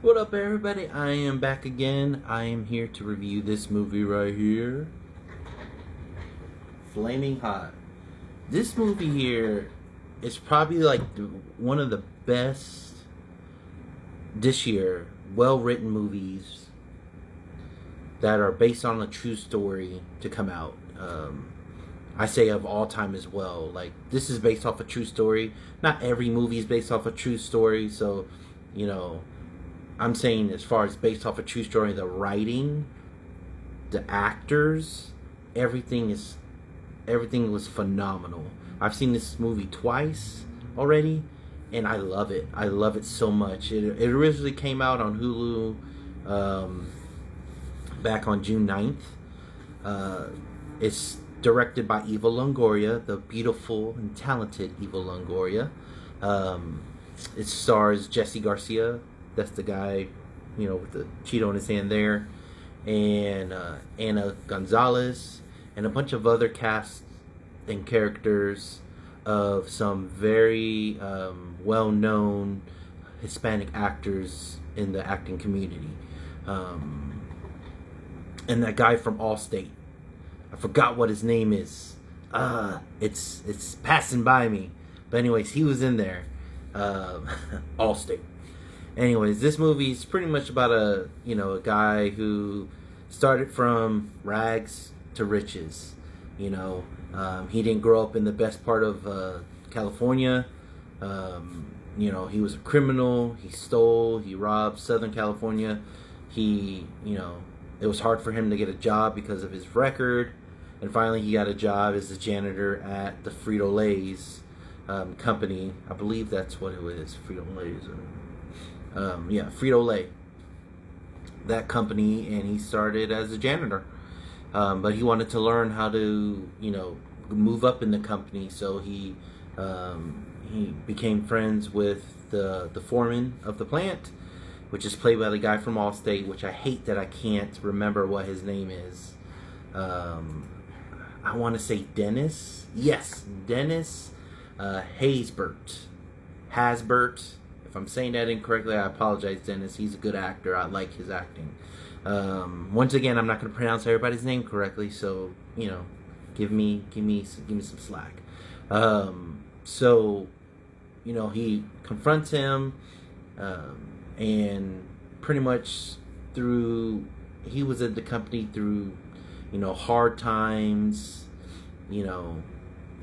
What up, everybody? I am back again. I am here to review this movie right here, Flaming Hot. This movie here is probably like one of the best this year, well-written movies that are based on a true story to come out. I say of all time as well. Like, this is based off a true story. Not every movie is based off a true story, so you know. I'm saying as far as based off a true story, the writing, the actors, everything was phenomenal. I've seen this movie twice already, and I love it. I love it so much. It originally came out on Hulu back on June 9th. It's directed by Eva Longoria, the beautiful and talented Eva Longoria. It stars Jesse Garcia. That's the guy, with the Cheeto in his hand there, and Anna Gonzalez, and a bunch of other cast and characters of some very well-known Hispanic actors in the acting community. And that guy from Allstate, I forgot what his name is. It's passing by me, but anyways, he was in there. Allstate. Anyways, this movie is pretty much about a guy who started from rags to riches. He didn't grow up in the best part of California. He was a criminal. He stole. He robbed Southern California. It was hard for him to get a job because of his record. And finally, he got a job as a janitor at the Frito-Lay's company. I believe that's what it was, Frito-Lay's. Frito-Lay, that company, and he started as a janitor. But he wanted to learn how to, move up in the company, so he became friends with the foreman of the plant, which is played by the guy from Allstate, which I hate that I can't remember what his name is. I want to say Dennis. Yes, Dennis Haysbert. If I'm saying that incorrectly, I apologize, Dennis. He's a good actor. I like his acting. Once again, I'm not going to pronounce everybody's name correctly, so give me some slack. He confronts him, and pretty much he was at the company through hard times,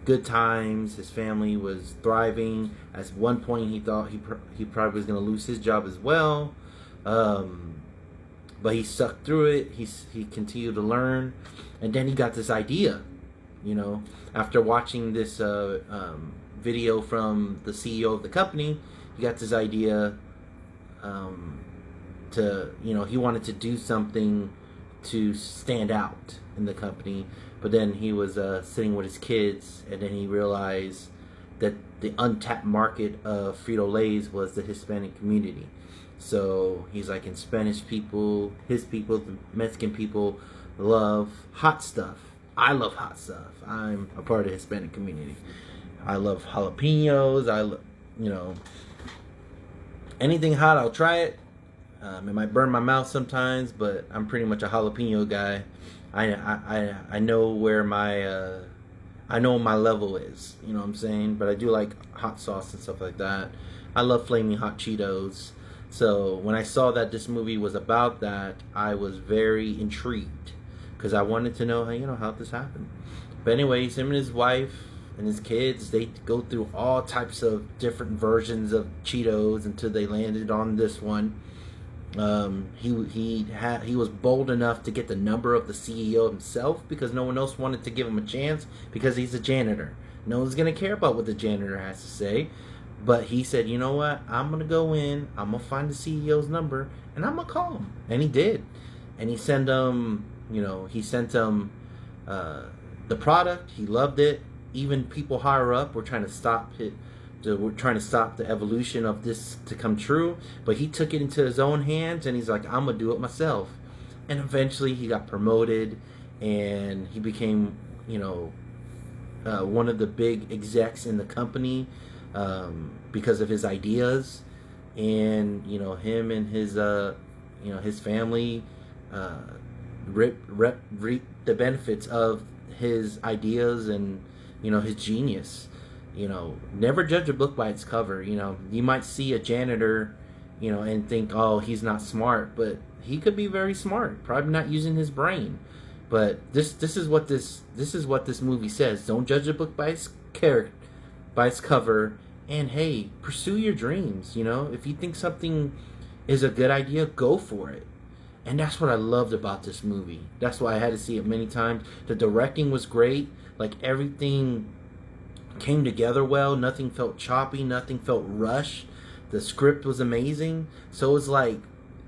good times. His family was thriving. At one point, he thought he probably was going to lose his job as well, but he stuck through it. He continued to learn, and then he got this idea. After watching this video from the CEO of the company, he got this idea he wanted to do something to stand out in the company. But then he was sitting with his kids, and then he realized that the untapped market of Frito-Lay's was the Hispanic community. So he's like, in Spanish people, his people, the Mexican people, love hot stuff. I love hot stuff. I'm a part of the Hispanic community. I love jalapenos. Anything hot, I'll try it. It might burn my mouth sometimes, but I'm pretty much a jalapeno guy. I know where I know my level is, you know what I'm saying? But I do like hot sauce and stuff like that. I love Flamin Hot Cheetos. So when I saw that this movie was about that, I was very intrigued because I wanted to know how this happened. But anyways, him and his wife and his kids, they go through all types of different versions of Cheetos until they landed on this one. He was bold enough to get the number of the CEO himself because no one else wanted to give him a chance because he's a janitor. No one's gonna care about what the janitor has to say. But he said, you know what? I'm gonna go in. I'm gonna find the CEO's number and I'm gonna call him. And he did. And he sent him. The product. He loved it. Even people higher up were trying to stop it. We're trying to stop the evolution of this to come true, but he took it into his own hands, and he's like, I'm gonna do it myself. And eventually he got promoted, and he became one of the big execs in the company because of his ideas. and him and his family uh, reap the benefits of his ideas and his genius. Never judge a book by its cover. You might see a janitor, and think, oh, he's not smart, but he could be very smart. Probably not using his brain. But this is what this movie says. Don't judge a book by its by its cover. And hey, pursue your dreams. If you think something is a good idea, go for it. And that's what I loved about this movie. That's why I had to see it many times. The directing was great. Like, everything came together well. Nothing felt choppy. Nothing felt rushed. The script was amazing. So it was like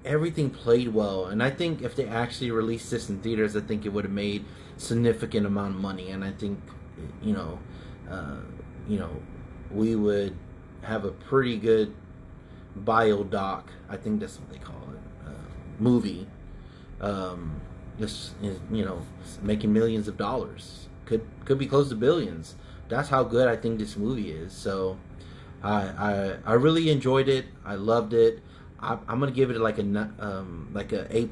everything played well. And I think if they actually released this in theaters, I think it would have made significant amount of money. And I think, uh, we would have a pretty good biodoc. I think that's what they call it. Movie. This is, making millions of dollars. Could be close to billions. That's how good I think this movie is. So I really enjoyed it. I loved it. I'm gonna give it like a A++,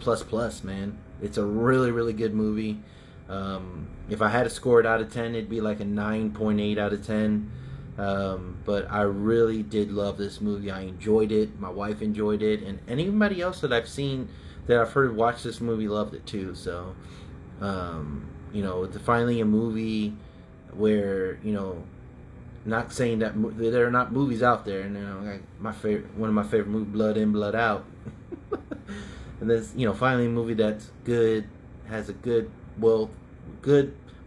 man. It's a really, really good movie. If I had to score it out of 10, it'd be like a 9.8 out of 10. But I really did love this movie. I enjoyed it. My wife enjoyed it, and anybody else that I've seen, that I've heard watch this movie, loved it too. So, it's finally a movie where, not saying that there are not movies out there, and like one of my favorite movies, Blood In, Blood Out, and there's finally a movie that's good, has a good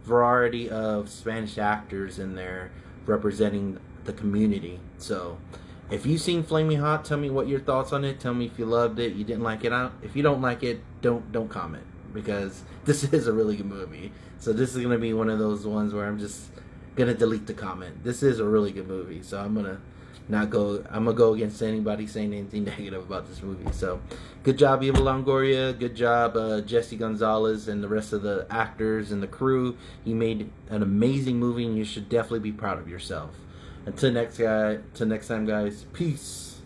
variety of Spanish actors in there representing the community. So if you've seen Flamin' Hot, tell me what your thoughts on it. Tell me if you loved it, you didn't like it. If you don't like it, don't comment, because this is a really good movie. So this is gonna be one of those ones where I'm just gonna delete the comment. This is a really good movie, so I'm gonna go against anybody saying anything negative about this movie. So good job, Eva Longoria. Good job, Jesse Gonzalez, and the rest of the actors and the crew. You made an amazing movie, and you should definitely be proud of yourself. Until next time, guys. Peace.